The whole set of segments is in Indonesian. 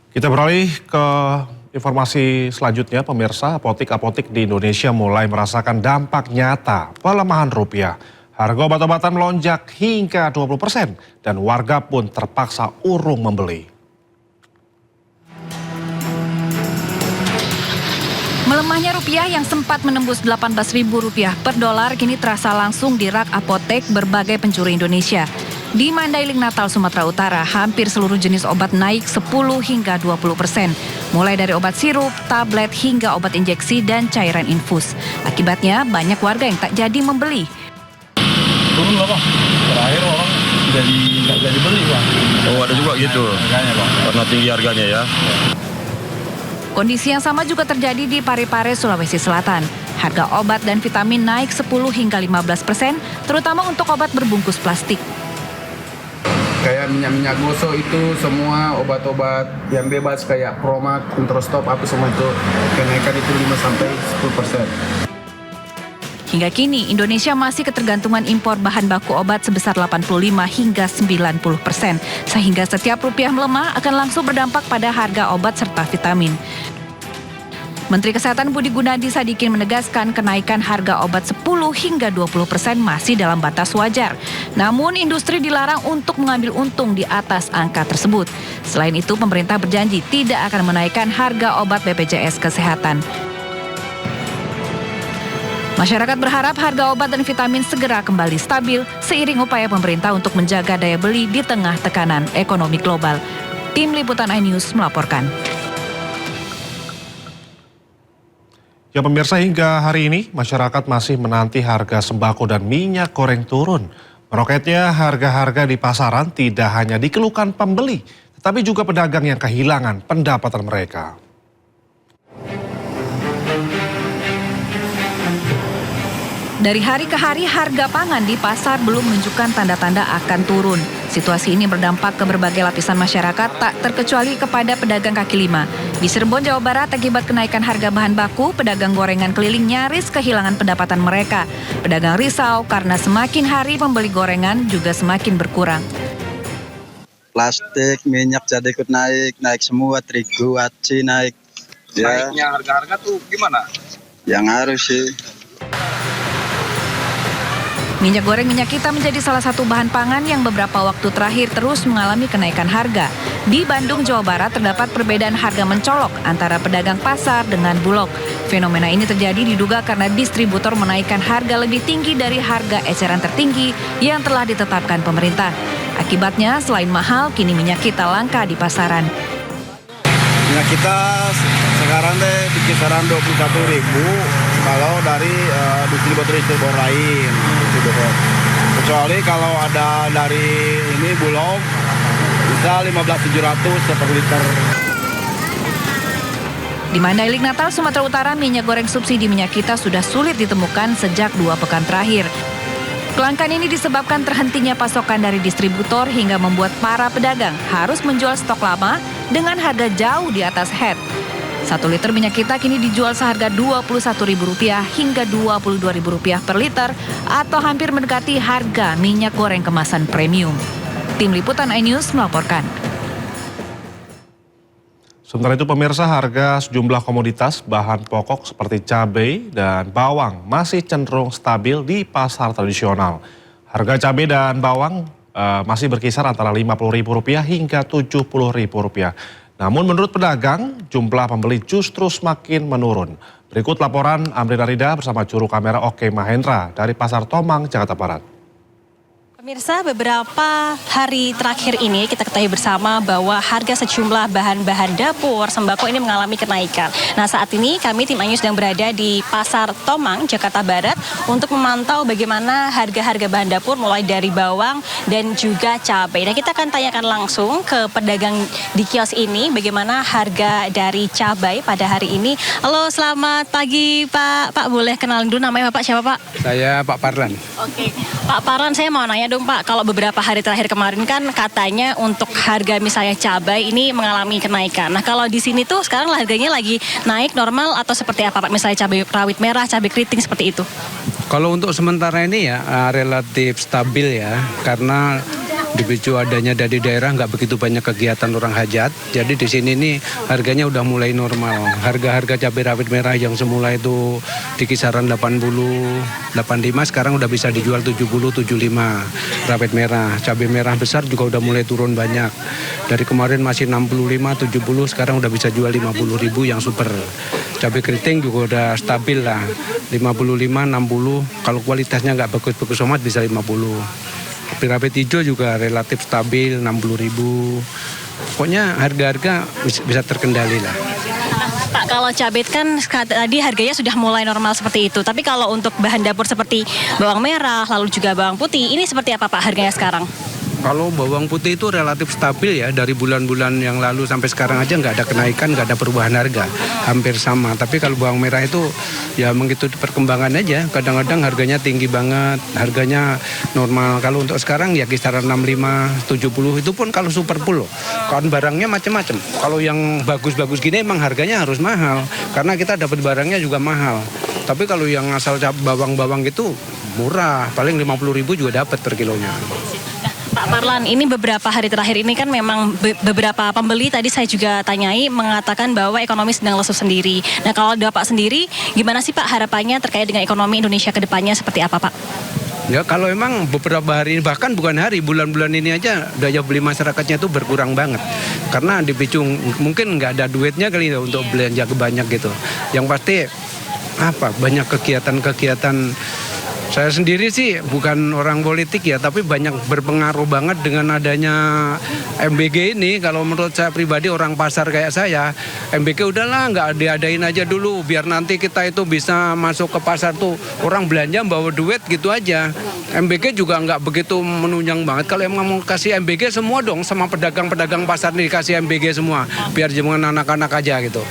Kita beralih ke informasi selanjutnya, pemirsa. Apotik-apotik di Indonesia mulai merasakan dampak nyata pelemahan rupiah. Harga obat-obatan melonjak hingga 20% dan warga pun terpaksa urung membeli. Melemahnya rupiah yang sempat menembus Rp18.000 per dolar kini terasa langsung di rak apotek berbagai penjuru Indonesia. Di Mandailing, Natal, Sumatera Utara, hampir seluruh jenis obat naik 10 hingga 20%. Mulai dari obat sirup, tablet, hingga obat injeksi dan cairan infus. Akibatnya banyak warga yang tak jadi membeli. Turun lah Bang, terakhir orang nggak jadi beli Bang. Oh ada juga gitu, Harganya Bang. karena tinggi harganya ya. Kondisi yang sama juga terjadi di Parepare, Sulawesi Selatan. Harga obat dan vitamin naik 10 hingga 15%, terutama untuk obat berbungkus plastik. Kayak minyak-minyak gosok itu semua obat-obat yang bebas kayak Promax, Introstop, apa semua itu kenaikan itu 5-10%. Hingga kini, Indonesia masih ketergantungan impor bahan baku obat sebesar 85 hingga 90%. Sehingga setiap rupiah melemah akan langsung berdampak pada harga obat serta vitamin. Menteri Kesehatan Budi Gunadi Sadikin menegaskan kenaikan harga obat 10 hingga 20% masih dalam batas wajar. Namun industri dilarang untuk mengambil untung di atas angka tersebut. Selain itu, pemerintah berjanji tidak akan menaikkan harga obat BPJS Kesehatan. Masyarakat berharap harga obat dan vitamin segera kembali stabil seiring upaya pemerintah untuk menjaga daya beli di tengah tekanan ekonomi global. Tim Liputan iNews melaporkan. Ya pemirsa, hingga hari ini masyarakat masih menanti harga sembako dan minyak goreng turun. Meroketnya harga-harga di pasaran tidak hanya dikeluhkan pembeli, tetapi juga pedagang yang kehilangan pendapatan mereka. Dari hari ke hari, harga pangan di pasar belum menunjukkan tanda-tanda akan turun. Situasi ini berdampak ke berbagai lapisan masyarakat, tak terkecuali kepada pedagang kaki lima. Di Cirebon, Jawa Barat, akibat kenaikan harga bahan baku, pedagang gorengan keliling nyaris kehilangan pendapatan mereka. Pedagang risau karena semakin hari pembeli gorengan juga semakin berkurang. Plastik, minyak jadi ikut naik semua, terigu, aci naik. Naiknya harga-harga tuh gimana? Yang harus sih. Minyak goreng minyak kita menjadi salah satu bahan pangan yang beberapa waktu terakhir terus mengalami kenaikan harga. Di Bandung, Jawa Barat terdapat perbedaan harga mencolok antara pedagang pasar dengan Bulog. Fenomena ini terjadi diduga karena distributor menaikkan harga lebih tinggi dari harga eceran tertinggi yang telah ditetapkan pemerintah. Akibatnya selain mahal, kini minyak kita langka di pasaran. Minyak kita sekarang deh di kisaran 21.000 kalau dari distributor lain. Kecuali kalau ada dari ini Bulog bisa 15.700 per liter. Di Mandailing, Natal, Sumatera Utara, minyak goreng subsidi minyak kita sudah sulit ditemukan sejak 2 pekan terakhir. Kelangkaan ini disebabkan terhentinya pasokan dari distributor hingga membuat para pedagang harus menjual stok lama dengan harga jauh di atas head. 1 liter minyak kita kini dijual seharga Rp21.000 hingga Rp22.000 per liter atau hampir mendekati harga minyak goreng kemasan premium. Tim Liputan iNews melaporkan. Sementara itu pemirsa, harga sejumlah komoditas bahan pokok seperti cabai dan bawang masih cenderung stabil di pasar tradisional. Harga cabai dan bawang masih berkisar antara Rp50.000 hingga Rp70.000. Namun menurut pedagang, jumlah pembeli justru semakin menurun. Berikut laporan Amrina Rida bersama juru kamera Oke Mahendra dari Pasar Tomang, Jakarta Barat. Pemirsa, beberapa hari terakhir ini kita ketahui bersama bahwa harga sejumlah bahan-bahan dapur sembako ini mengalami kenaikan. Nah, saat ini kami tim iNews sedang berada di Pasar Tomang, Jakarta Barat untuk memantau bagaimana harga-harga bahan dapur mulai dari bawang dan juga cabai. Nah, kita akan tanyakan langsung ke pedagang di kios ini bagaimana harga dari cabai pada hari ini. Halo, selamat pagi Pak. Pak, boleh kenalin dulu namanya Bapak siapa Pak? Saya Pak Parlan. Oke, Pak Parlan, saya mau nanya dong Pak, kalau beberapa hari terakhir kemarin kan katanya untuk harga misalnya cabai ini mengalami kenaikan. Nah kalau di sini tuh sekarang harganya lagi naik normal atau seperti apa Pak? Misalnya cabai rawit merah, cabai keriting seperti itu. Kalau untuk sementara ini ya relatif stabil ya, karena dipicu adanya dari daerah nggak begitu banyak kegiatan orang hajat. Jadi di sini nih harganya udah mulai normal. Harga-harga cabai rawit merah yang semula itu di kisaran 80, 85 sekarang udah bisa dijual 70, 75 rawit merah. Cabai merah besar juga udah mulai turun banyak. Dari kemarin masih 65, 70, sekarang udah bisa jual 50.000 yang super. Cabai keriting juga udah stabil lah, 55, 60. Kalau kualitasnya nggak bagus-bagus amat bisa 50. Cabai rawit hijau juga relatif stabil, 60.000. Pokoknya harga-harga bisa terkendali lah. Pak, kalau cabai kan tadi harganya sudah mulai normal seperti itu. Tapi kalau untuk bahan dapur seperti bawang merah, lalu juga bawang putih, ini seperti apa Pak harganya sekarang? Kalau bawang putih itu relatif stabil ya, dari bulan-bulan yang lalu sampai sekarang aja nggak ada kenaikan, nggak ada perubahan harga, hampir sama. Tapi kalau bawang merah itu ya mengikuti perkembangan aja, kadang-kadang harganya tinggi banget, harganya normal. Kalau untuk sekarang ya kisaran 65, 70, itu pun kalau super full loh. Kan barangnya macam-macam. Kalau yang bagus-bagus gini emang harganya harus mahal, karena kita dapat barangnya juga mahal. Tapi kalau yang asal bawang-bawang itu murah, paling 50.000 juga dapat per kilonya. Pak Parlan, ini beberapa hari terakhir ini kan memang beberapa pembeli tadi saya juga tanyai mengatakan bahwa ekonomi sedang lesu sendiri. Nah kalau Bapak sendiri gimana sih Pak harapannya terkait dengan ekonomi Indonesia ke depannya seperti apa Pak? Ya kalau emang beberapa hari, bahkan bukan hari, bulan-bulan ini aja daya beli masyarakatnya itu berkurang banget. Karena dipicu mungkin nggak ada duitnya kali ya untuk belanja banyak gitu. Yang pasti banyak kegiatan-kegiatan. Saya sendiri sih bukan orang politik ya, tapi banyak berpengaruh banget dengan adanya MBG ini. Kalau menurut saya pribadi orang pasar kayak saya, MBG udahlah nggak diadain aja dulu, biar nanti kita itu bisa masuk ke pasar tuh orang belanja bawa duit gitu aja. MBG juga nggak begitu menunjang banget. Kalau emang mau kasih MBG semua dong, sama pedagang-pedagang pasar nih dikasih MBG semua, biar jangan anak-anak aja gitu.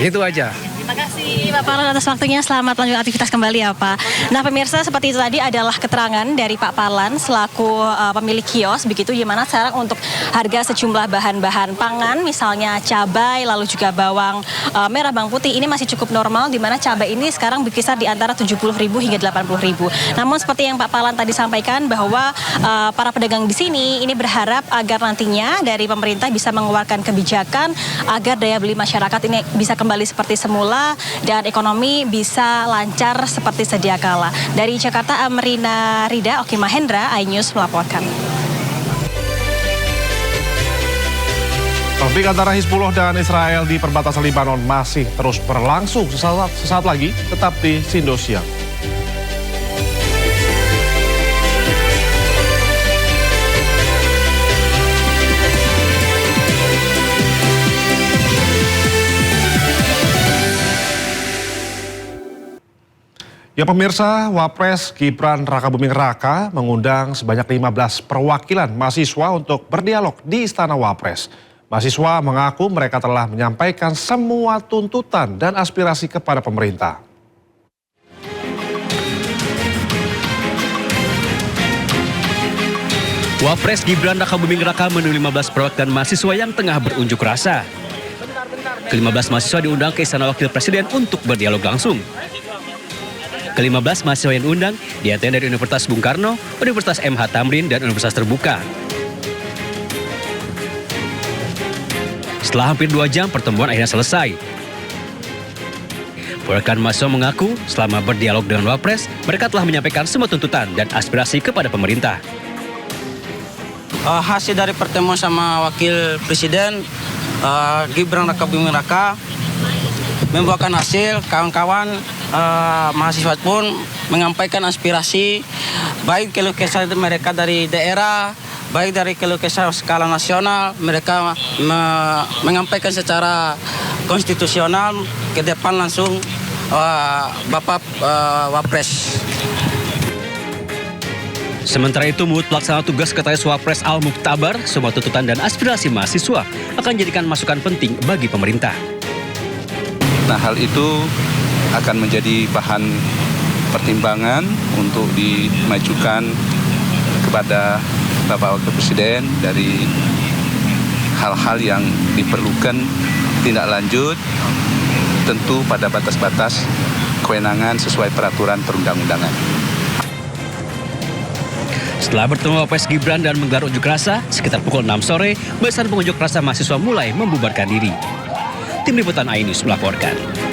Itu aja. Terima kasih Pak Parlan atas waktunya, selamat lanjut aktivitas kembali ya Pak. Nah pemirsa, seperti itu tadi adalah keterangan dari Pak Parlan selaku pemilik kios, begitu gimana sekarang untuk harga sejumlah bahan-bahan pangan, misalnya cabai, lalu juga bawang merah, bawang putih, ini masih cukup normal, di mana cabai ini sekarang berkisar di antara 70.000 hingga 80.000. Namun seperti yang Pak Parlan tadi sampaikan bahwa para pedagang di sini ini berharap agar nantinya dari pemerintah bisa mengeluarkan kebijakan agar daya beli masyarakat ini bisa kembali seperti semula dan ekonomi bisa lancar seperti sedia kala. Dari Jakarta, Amrina Rida, Oki Mahendra, iNews melaporkan. Konflik antara Hizbullah dan Israel di perbatasan Lebanon masih terus berlangsung. Sesaat lagi, tetap di Sindo Siang. Ya pemirsa, Wapres Gibran Rakabuming Raka mengundang sebanyak 15 perwakilan mahasiswa untuk berdialog di Istana Wapres. Mahasiswa mengaku mereka telah menyampaikan semua tuntutan dan aspirasi kepada pemerintah. Wapres Gibran Rakabuming Raka menemui 15 perwakilan mahasiswa yang tengah berunjuk rasa. Ke-15 mahasiswa diundang ke Istana Wakil Presiden untuk berdialog langsung. Ke-15 mahasiswa yang diundang diantaranya dari Universitas Bung Karno, Universitas MH Tamrin, dan Universitas Terbuka. Setelah hampir 2 jam, pertemuan akhirnya selesai. Perwakilan mahasiswa mengaku selama berdialog dengan Wapres, mereka telah menyampaikan semua tuntutan dan aspirasi kepada pemerintah. Hasil dari pertemuan sama Wakil Presiden Gibran Rakabuming Raka membuahkan hasil, kawan-kawan mahasiswa pun menyampaikan aspirasi baik keluh kesah mereka dari daerah, baik dari keluh kesah skala nasional. Mereka menyampaikan secara konstitusional ke depan langsung Bapak Wapres. Sementara itu, menurut pelaksana tugas Sekretaris Wapres Al-Muktabar, semua tuntutan dan aspirasi mahasiswa akan dijadikan masukan penting bagi pemerintah. Nah, hal itu akan menjadi bahan pertimbangan untuk dimajukan kepada Bapak Wakil Presiden dari hal-hal yang diperlukan tindak lanjut, tentu pada batas-batas kewenangan sesuai peraturan perundang-undangan. Setelah bertemu Wapres Gibran dan menggelar unjuk rasa, sekitar pukul 6 sore, barisan pengunjuk rasa mahasiswa mulai membubarkan diri. Tim Liputan iNews melaporkan.